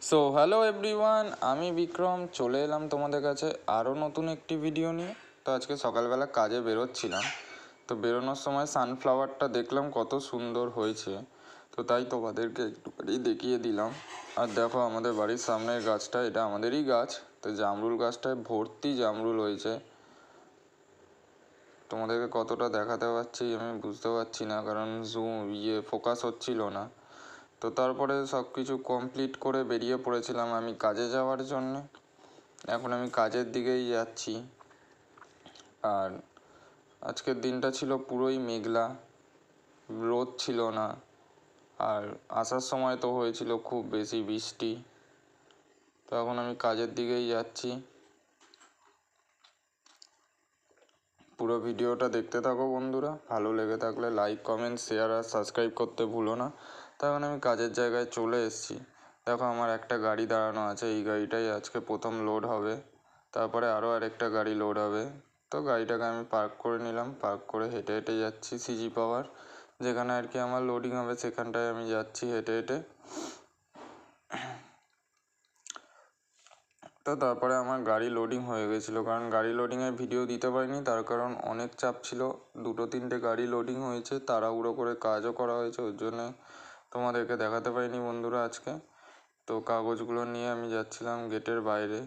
So hello everyone, আমি বিক্রম চলে এলাম তোমাদের কাছে আরও নতুন একটি ভিডিও নিয়ে। তো আজকে সকালবেলা কাজে বেরোচ্ছিলাম, তো বেরোনোর সময় সানফ্লাওয়ারটা দেখলাম কত সুন্দর হয়েছে, তো তাই তোমাদেরকে একটুখানি দেখিয়ে দিলাম। আর দেখো আমাদের বাড়ির সামনের গাছটা, এটা আমাদেরই গাছ, তো জামরুল গাছটায় ভর্তি জামরুল হয়েছে। তোমাদেরকে কতটা দেখাতে পারছি আমি বুঝতে পারছি না, কারণ ফোকাস হচ্ছিল না। তো তারপরে সব কিছু কমপ্লিট করে বেরিয়ে পড়েছিলাম আমি কাজে যাওয়ার জন্যে। এখন আমি কাজের দিকেই যাচ্ছি। আর আজকের দিনটা ছিল পুরোই মেঘলা, রোদ ছিল না। আর আসার সময় তো হয়েছিল খুব বেশি বৃষ্টি। তো এখন আমি কাজের দিকেই যাচ্ছি। পুরো ভিডিওটা দেখতে থাকো বন্ধুরা, ভালো লেগে থাকলে লাইক, কমেন্ট, শেয়ার আর সাবস্ক্রাইব করতে ভুলো না। তখন আমি কাজের জায়গায় চলে এসেছি। দেখো আমার একটা গাড়ি দাঁড়ানো আছে, এই গাড়িটাই আজকে প্রথম লোড হবে, তারপরে আরও আরেকটা গাড়ি লোড হবে। তো গাড়িটাকে আমি পার্ক করে নিলাম, পার্ক করে হেঁটে হেঁটে যাচ্ছি সিজি পাওয়ার, যেখানে আর কি আমার লোডিং হবে সেখানটায় আমি যাচ্ছি হেঁটে হেঁটে। তো তারপরে আমার গাড়ি লোডিং হয়ে গেছিলো, কারণ গাড়ি লোডিংয়ের ভিডিও দিতে পারিনি, তার কারণ অনেক চাপ ছিল। 2-3টে গাড়ি লোডিং হয়েছে, তাড়াহুড়ো করে কাজও করা হয়েছে, ওর জন্যে তোমাদেরকে দেখাতে পারিনি বন্ধুরা আজকে। তো কাগজগুলো নিয়ে আমি যাচ্ছিলাম গেটের বাইরে।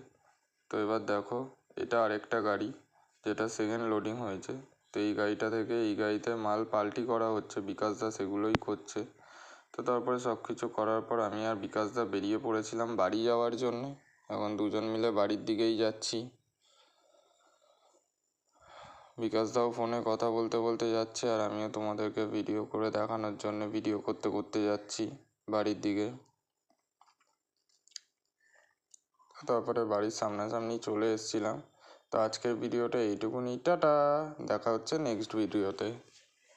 তো এবার দেখো এটা আরেকটা গাড়ি, যেটা সেকেন্ড লোডিং হয়েছে। তো এই গাড়িটা থেকে এই গাড়িতে মাল পাল্টি করা হচ্ছে, বিকাশদা সেগুলোই করছে। তো তারপরে সব কিছু করার পর আমি আর বিকাশদা বেরিয়ে পড়েছিলাম বাড়ি যাওয়ার জন্যে। এখন দুজন মিলে বাড়ির দিকেই যাচ্ছি। বিকাশদাও ফোনে কথা বলতে বলতে যাচ্ছে, আর আমিও তোমাদেরকে ভিডিও করে দেখানোর জন্য ভিডিও করতে করতে যাচ্ছি বাড়ির দিকে। তারপরে বাড়ির সামনাসামনি চলে এসেছিলাম। তো আজকের ভিডিওটা এইটুকুনি, টাটা, দেখা হচ্ছে নেক্সট ভিডিওতে।